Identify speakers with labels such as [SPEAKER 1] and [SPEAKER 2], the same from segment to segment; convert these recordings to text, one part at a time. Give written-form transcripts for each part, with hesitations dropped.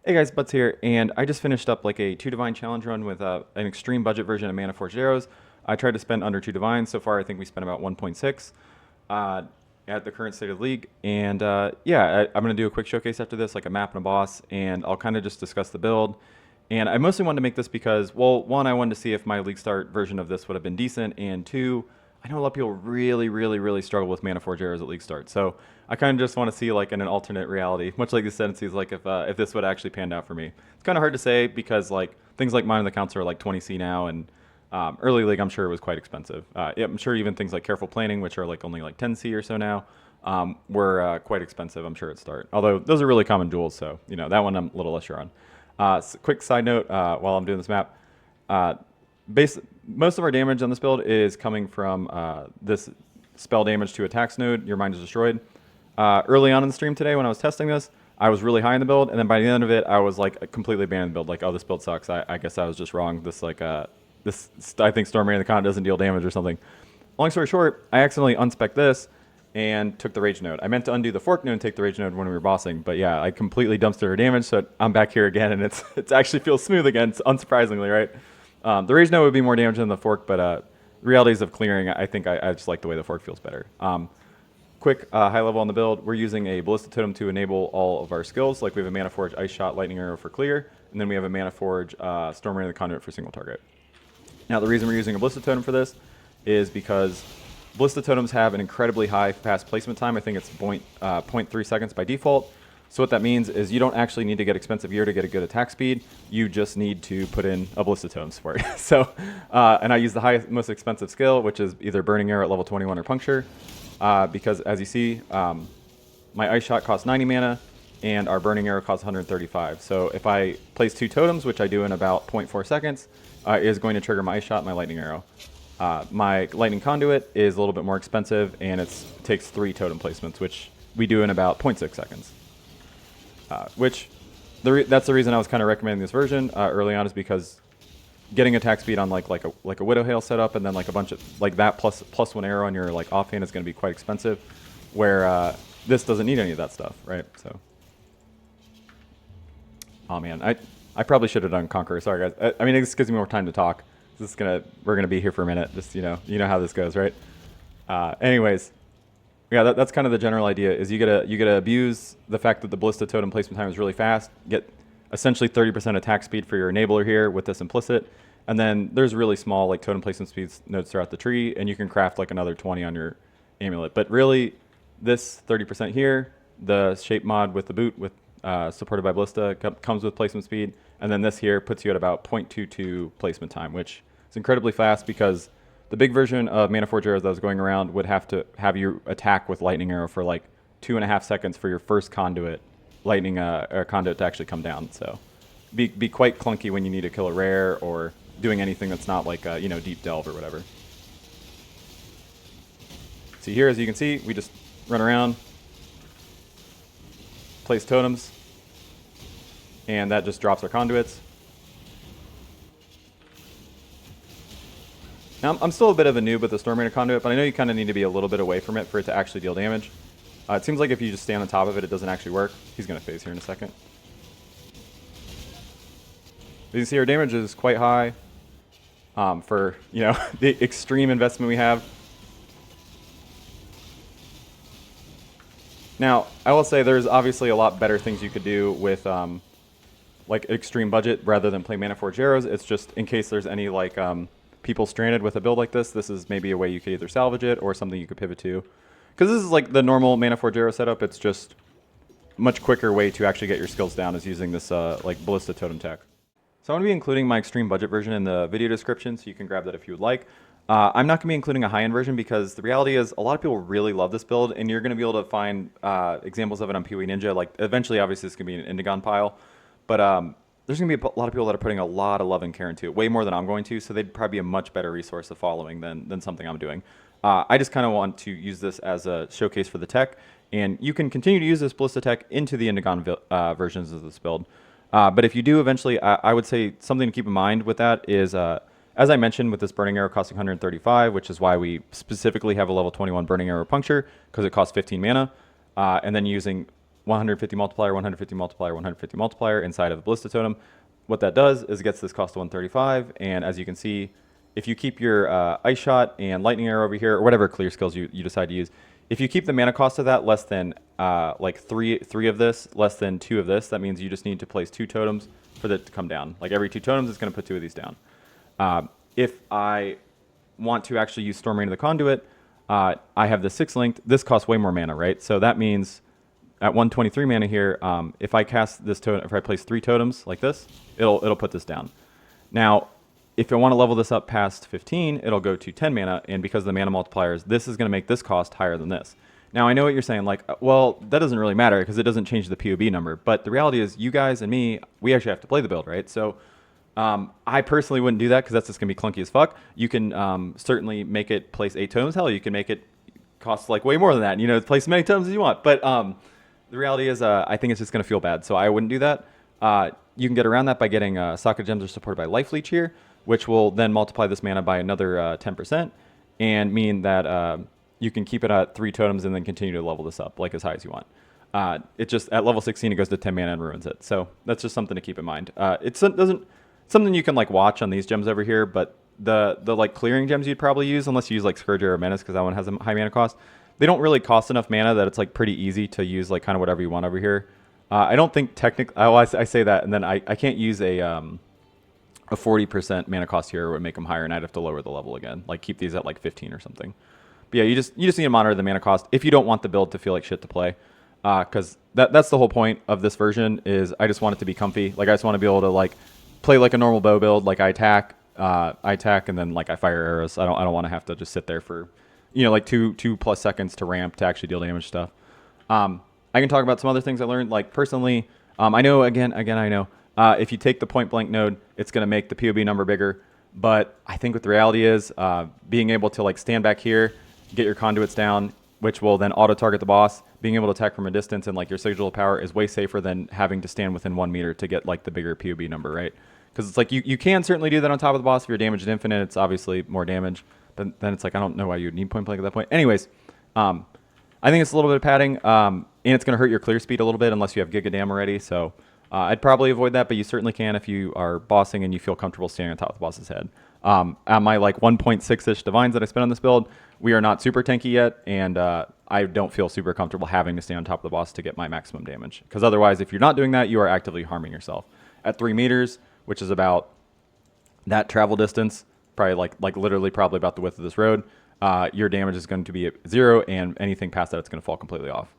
[SPEAKER 1] Hey guys, Butts here, and I just finished up like a 2 divine challenge run with an extreme budget version of Manaforged Arrows. I tried to spend under 2 divines. So far, I think we spent about 1.6 at the current state of the league. And yeah, I'm going to do a quick showcase after this, like a map and a boss, and I'll kind of just discuss the build. And I mostly wanted to make this because, well, one, I wanted to see if my league start version of this would have been decent, and two, I know a lot of people really struggle with Manaforged Arrows at league start. So I kind of just want to see like in an alternate reality, much like the sentences, like if this would actually pan out for me. It's kind of hard to say because like things like mine in the counts are like 20C now, and early league I'm sure it was quite expensive. Yeah, I'm sure even things like careful planning, which are like only like 10C or so now, were quite expensive. I'm sure at start. Although those are really common duels, so you know that one I'm a little less sure on. Quick side note while I'm doing this map. Uh, Most of our damage on this build is coming from this spell damage to attacks node. Your mind is destroyed. Early on in the stream today when I was testing this, I was really high in the build, and then by the end of it, I was like completely abandoned the build. Like, oh, this build sucks. I guess I was just wrong. I think Storm Rain of the Con doesn't deal damage or something. Long story short, I accidentally unspec'd this and took the rage node. I meant to undo the fork node and take the rage node when we were bossing, but yeah, I completely dumpstered her damage, so I'm back here again, and it actually feels smooth again, unsurprisingly, right? The rage node would be more damage than the fork, but realities of clearing, I think I just like the way the fork feels better. Quick high level on the build, we're using a Ballista Totem to enable all of our skills. Like we have a Manaforged Ice Shot, Lightning Arrow for clear, and then we have a Manaforged Storm Rain of the Conduit for single target. Now the reason we're using a Ballista Totem for this is because Ballista Totems have an incredibly high fast placement time. I think it's 0.3 seconds by default. So what that means is you don't actually need to get expensive gear to get a good attack speed. You just need to put in a Ballista Totem support. So, and I use the highest, most expensive skill, which is either Burning Arrow at level 21 or Puncture. Because as you see, my Ice Shot costs 90 mana, and our Burning Arrow costs 135. So if I place 2 totems, which I do in about 0.4 seconds, it is going to trigger my Ice Shot and my Lightning Arrow. My Lightning Conduit is a little bit more expensive, and it takes 3 totem placements, which we do in about 0.6 seconds. That's the reason I was kind of recommending this version early on, is because getting attack speed on like a Widow Hail setup, and then like a bunch of like that plus 1 arrow on your like offhand is going to be quite expensive, where this doesn't need any of that stuff, right? So, oh man, I probably should have done Conqueror. Sorry guys. I mean, this gives me more time to talk. We're gonna be here for a minute. Just you know how this goes, right? Anyways, yeah, that's kind of the general idea. Is you gotta abuse the fact that the Ballista Totem placement time is really fast. Get essentially 30% attack speed for your enabler here with this implicit, and then there's really small like totem placement speeds nodes throughout the tree, and you can craft like another 20 on your amulet. But really, this 30% here, the shape mod with the boot with supported by Ballista comes with placement speed, and then this here puts you at about 0.22 placement time, which is incredibly fast because the big version of Manaforged Arrows that was going around would have to have you attack with Lightning Arrow for like 2.5 seconds for your first conduit lightning or conduit to actually come down. So be quite clunky when you need to kill a rare or doing anything that's not like deep delve or whatever. See here, as you can see, we just run around, place totems, and that just drops our conduits. Now, I'm still a bit of a noob with the Storm Rain conduit, but I know you kind of need to be a little bit away from it for it to actually deal damage. It seems like if you just stand on top of it, it doesn't actually work. He's going to phase here in a second. As you can see, our damage is quite high for the extreme investment we have. Now, I will say there's obviously a lot better things you could do with like extreme budget rather than play Manaforged Arrows. It's just in case there's any like people stranded with a build like this is maybe a way you could either salvage it or something you could pivot to. Because this is like the normal Manaforged Arrow setup. It's just a much quicker way to actually get your skills down is using this like Ballista Totem tech. So I'm going to be including my extreme budget version in the video description, so you can grab that if you would like. I'm not going to be including a high-end version because the reality is a lot of people really love this build, and you're going to be able to find examples of it on PoE Ninja. Like eventually, obviously, it's going to be an Indigon pile, but there's going to be a lot of people that are putting a lot of love and care into it, way more than I'm going to, so they'd probably be a much better resource of following than something I'm doing. I just kind of want to use this as a showcase for the tech, and you can continue to use this Ballista tech into the Indigon versions of this build. But if you do eventually, I would say something to keep in mind with that is, as I mentioned, with this Burning Arrow costing 135, which is why we specifically have a level 21 Burning Arrow Puncture, because it costs 15 mana, and then using 150 multiplier, 150 multiplier, 150 multiplier inside of the Ballista Totem. What that does is it gets this cost to 135, and as you can see, if you keep your Ice Shot and Lightning Arrow over here, or whatever clear skills you decide to use, if you keep the mana cost of that less than like three of this, less than 2 of this, that means you just need to place 2 totems for that to come down. Like every 2 totems, it's going to put 2 of these down. If I want to actually use Storm Rain of the Conduit, I have the 6 linked. This costs way more mana, right? So that means at 123 mana here, if I cast this totem, if I place 3 totems like this, it'll put this down. Now, if I want to level this up past 15, it'll go to 10 mana, and because of the mana multipliers, this is going to make this cost higher than this. Now, I know what you're saying, like, well, that doesn't really matter because it doesn't change the PoB number, but the reality is you guys and me, we actually have to play the build, right? So I personally wouldn't do that because that's just going to be clunky as fuck. You can certainly make it place 8 totems. Hell, you can make it cost like way more than that, and, place as many totems as you want. But the reality is I think it's just going to feel bad, so I wouldn't do that. You can get around that by getting Socket Gems are supported by Life Leech here, which will then multiply this mana by another 10% and mean that you can keep it at 3 totems and then continue to level this up like as high as you want. It just at level 16 it goes to 10 mana and ruins it. So that's just something to keep in mind. It doesn't something you can like watch on these gems over here, but the like clearing gems you'd probably use unless you use like Scourge or Menace because that one has a high mana cost. They don't really cost enough mana that it's like pretty easy to use like kind of whatever you want over here. I don't think technically. I say that and then I can't use a 40% mana cost here would make them higher, and I'd have to lower the level again. Like keep these at like 15 or something. But yeah, you just need to monitor the mana cost if you don't want the build to feel like shit to play, because that's the whole point of this version. Is I just want it to be comfy. Like I just want to be able to like play like a normal bow build. Like I attack, and then like I fire arrows. I don't want to have to just sit there for like 2+ seconds to ramp to actually deal damage stuff. I can talk about some other things I learned. Like personally, I know again I know. If you take the point blank node, it's going to make the PoB number bigger. But I think what the reality is, being able to like stand back here, get your conduits down, which will then auto target the boss, being able to attack from a distance and like your sigil power is way safer than having to stand within 1 meter to get like the bigger PoB number, right? Because it's like you can certainly do that on top of the boss if your damage is infinite. It's obviously more damage. Then it's like I don't know why you would need point blank at that point. Anyways, I think it's a little bit of padding, and it's going to hurt your clear speed a little bit unless you have Giga Dam already. So I'd probably avoid that, but you certainly can if you are bossing and you feel comfortable standing on top of the boss's head. At my like 1.6-ish divines that I spent on this build, we are not super tanky yet, and I don't feel super comfortable having to stay on top of the boss to get my maximum damage. Because otherwise, if you're not doing that, you are actively harming yourself. At 3 meters, which is about that travel distance, probably like literally probably about the width of this road, your damage is going to be at 0, and anything past that, it's going to fall completely off.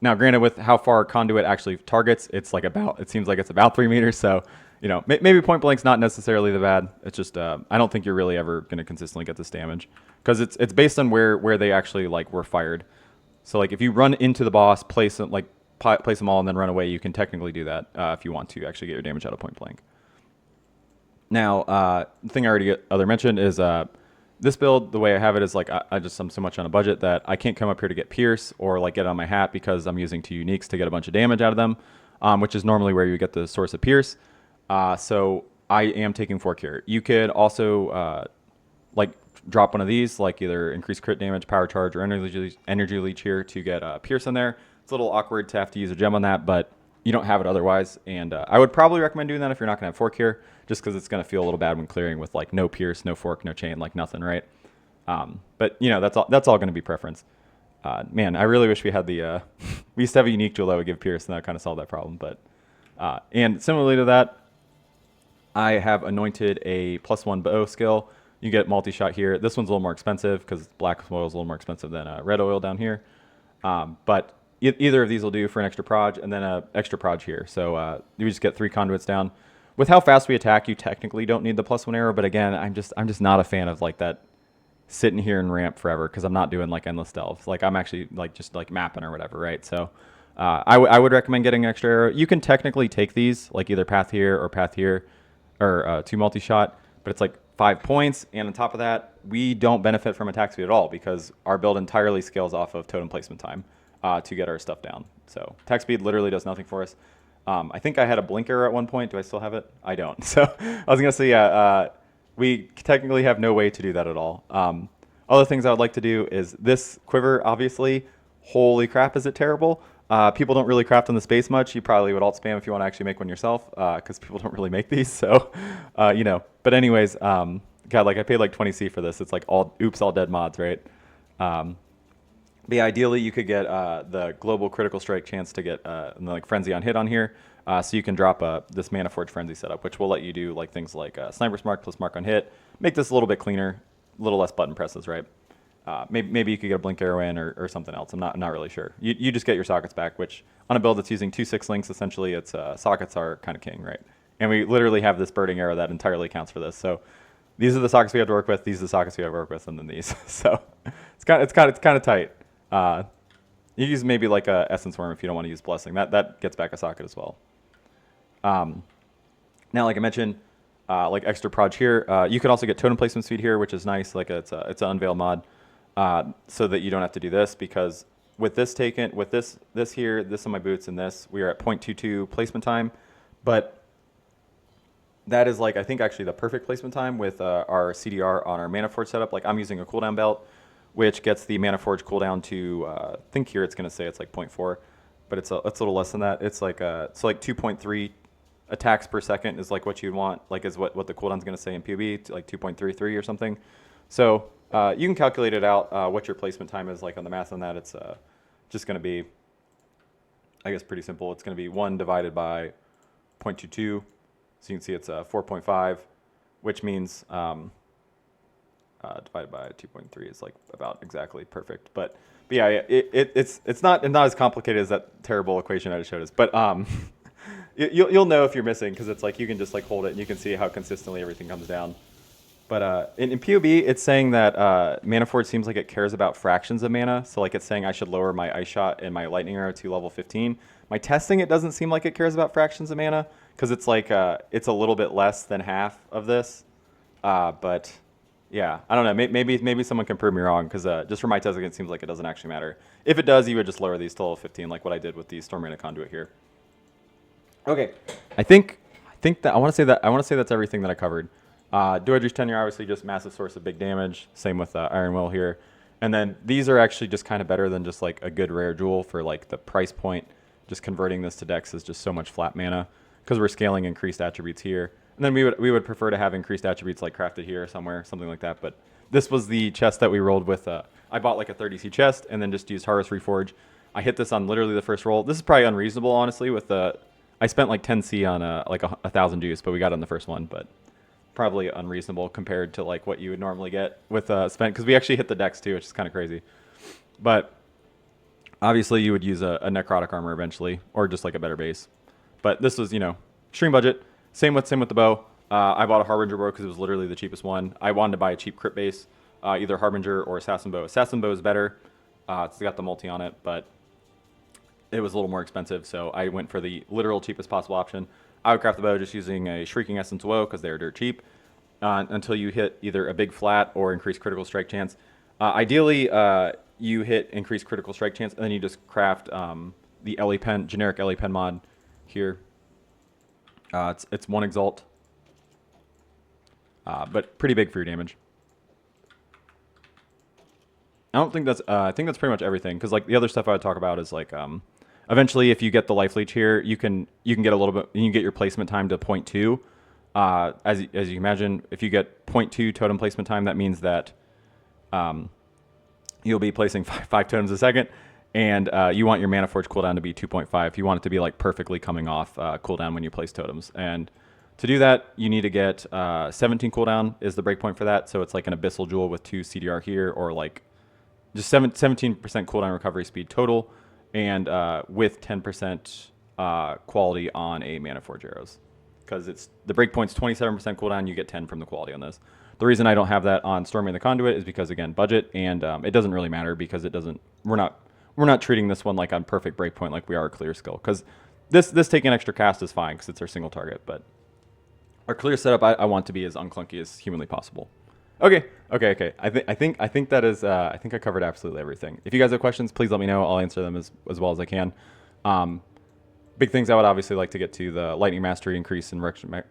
[SPEAKER 1] Now, granted, with how far Conduit actually targets, it seems like it's about 3 meters. So, maybe point blank's not necessarily the bad. It's just I don't think you're really ever going to consistently get this damage because it's based on where they actually like were fired. So like if you run into the boss, place them all, and then run away, you can technically do that if you want to actually get your damage out of point blank. Now, the thing I already mentioned is this build, the way I have it is like I'm so much on a budget that I can't come up here to get Pierce or like get on my hat because I'm using 2 uniques to get a bunch of damage out of them, which is normally where you get the source of Pierce. So I am taking Fork here. You could also like drop one of these, like either increase crit damage, power charge, or energy leech here to get Pierce in there. It's a little awkward to have to use a gem on that, but you don't have it otherwise. And I would probably recommend doing that if you're not going to have Fork here, just because it's going to feel a little bad when clearing with like no Pierce, no Fork, no chain, like nothing, right? But that's all going to be preference. Man, I really wish we had we used to have a unique jewel that would give Pierce, and that kind of solved that problem. But and similarly to that, I have anointed a +1 bow skill. You get multi-shot here. This one's a little more expensive because black oil is a little more expensive than red oil down here. But either of these will do for an extra proj, and then an extra proj here. So you just get 3 conduits down. With how fast we attack, you technically don't need the +1 arrow. But again, I'm just not a fan of like that sitting here and ramp forever because I'm not doing like endless delves. Like I'm actually like just like mapping or whatever, right? So I would recommend getting an extra arrow. You can technically take these like either path here, or 2 multi-shot, but it's like 5 points. And on top of that, we don't benefit from attack speed at all because our build entirely scales off of totem placement time to get our stuff down. So attack speed literally does nothing for us. I think I had a blinker at one point. Do I still have it? I don't. So I was going to say, we technically have no way to do that at all. Other things I would like to do is this quiver, obviously, holy crap, is it terrible. People don't really craft on the space much. You probably would alt spam if you want to actually make one yourself, because people don't really make these. So, you know. But anyways, God, like I paid like 20C for this. It's like all dead mods, right? But yeah, ideally you could get the global critical strike chance to get like frenzy on hit on here. So you can drop this Manaforged frenzy setup, which will let you do like things like sniper's mark plus mark on hit. Make this a little bit cleaner, a little less button presses, right? Maybe you could get a blink arrow in or something else. I'm not really sure. You just get your sockets back, which on a build that's using 2/6 links, essentially its sockets are kind of king, right? And we literally have this birding arrow that entirely counts for this. So these are the sockets we have to work with. These are the sockets we have to work with, and then these. So it's kind of tight. You use maybe like a essence worm if you don't want to use blessing. That gets back a socket as well. Now, like I mentioned, like extra proj here, you can also get totem placement speed here, which is nice. Like it's an unveil mod, so that you don't have to do this, because with this taken, with this here, this on my boots, and this, we are at 0.22 placement time, but that is like I think actually the perfect placement time with our CDR on our Manaforged setup. Like I'm using a cooldown belt, which gets the Manaforged cooldown to I think here it's going to say it's like 0.4, but it's a little less than that. It's like so like 2.3 attacks per second is like what you'd want, like is what the cooldown's going to say in PoB, like 2.33 or something. So you can calculate it out what your placement time is like on the math on that. It's just going to be, I guess, pretty simple. It's going to be 1 divided by 0.22. So you can see it's 4.5, which means divided by 2.3 is like about exactly perfect. But yeah, it's not as complicated as that terrible equation I just showed us. But you'll know if you're missing, because it's like you can just like hold it and you can see how consistently everything comes down. But in PoB, it's saying that Manaforged seems like it cares about fractions of mana. So like it's saying I should lower my ice shot and my lightning arrow to level 15. My testing, it doesn't seem like it cares about fractions of mana, because it's like it's a little bit less than half of this. But yeah, I don't know. Maybe someone can prove me wrong, because just from my testing, it seems like it doesn't actually matter. If it does, you would just lower these to level 15, like what I did with the Storm Arena Conduit here. Okay, I think that I want to say that's everything that I covered. Doedre's Tenure, obviously just massive source of big damage. Same with Iron Will here. And then these are actually just kind of better than just like a good rare jewel for like the price point. Just converting this to Dex is just so much flat mana, because we're scaling increased attributes here. And then we would prefer to have increased attributes like crafted here somewhere, something like that. But this was the chest that we rolled with. I bought like a 30C chest and then just used Harvest Reforge. I hit this on literally the first roll. This is probably unreasonable, honestly, with I spent like 10C on like 1,000 juice, but we got on the first one. But probably unreasonable compared to like what you would normally get with spent, because we actually hit the Dex too, which is kind of crazy. But obviously you would use a necrotic armor eventually, or just like a better base. But this was, extreme budget. Same with the bow. I bought a Harbinger bow because it was literally the cheapest one. I wanted to buy a cheap crit base, either Harbinger or Assassin bow. Assassin bow is better. It's got the multi on it, but it was a little more expensive, so I went for the literal cheapest possible option. I would craft the bow just using a Shrieking Essence Woe, because they're dirt cheap, until you hit either a big flat or increased critical strike chance. Ideally, you hit increased critical strike chance, and then you just craft the LE Pen, generic LE Pen mod here. It's 1 Exalt, but pretty big for your damage. I don't think that's, I think that's pretty much everything, because like the other stuff I would talk about is like, eventually if you get the life leech here, you can get a little bit, you can get your placement time to 0.2. As you imagine, if you get 0.2 totem placement time, that means that you'll be placing five totems a second, and you want your Manaforged cooldown to be 2.5. You want it to be like perfectly coming off cooldown when you place totems. And to do that, you need to get 17 cooldown is the breakpoint for that. So it's like an Abyssal Jewel with 2 CDR here, or like just 17% cooldown recovery speed total, and with 10% quality on a Manaforged Arrows. Because it's the breakpoint's 27% cooldown, you get 10 from the quality on this. The reason I don't have that on Storming the Conduit is because, again, budget, and it doesn't really matter, because it doesn't. We're not treating this one like on perfect breakpoint like we are a clear skill. Because this taking extra cast is fine because it's our single target, but our clear setup I want to be as unclunky as humanly possible. Okay. I think that is. I think I covered absolutely everything. If you guys have questions, please let me know. I'll answer them as well as I can. Big things I would obviously like to get to: the Lightning Mastery increase in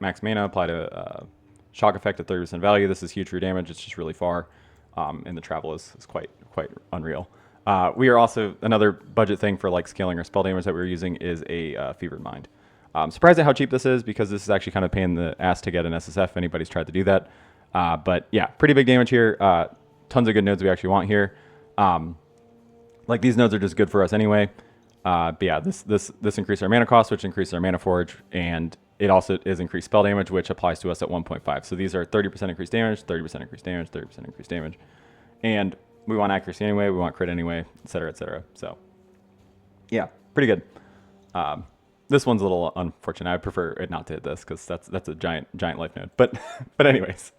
[SPEAKER 1] max mana, apply to shock effect at 30% value. This is huge for your damage. It's just really far, and the travel is quite unreal. We are also, another budget thing for like scaling our spell damage that we were using is a Fevered Mind. Surprised at how cheap this is, because this is actually kind of a pain in the ass to get an SSF if anybody's tried to do that. But yeah, pretty big damage here. Tons of good nodes we actually want here. Like these nodes are just good for us anyway. But yeah, this increases our mana cost, which increases our mana forge, and it also is increased spell damage, which applies to us at 1.5. So these are 30% increased damage, 30% increased damage, 30% increased damage. And we want accuracy anyway, we want crit anyway, et cetera, et cetera. So yeah, pretty good. This one's a little unfortunate. I would prefer it not to hit this, because that's a giant life node. But anyways,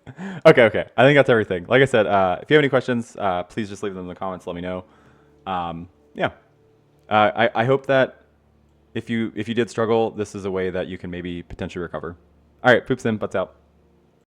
[SPEAKER 1] okay. I think that's everything. Like I said, if you have any questions, please just leave them in the comments. Let me know. Yeah. I hope that if you did struggle, this is a way that you can maybe potentially recover. All right, poops in, butts out.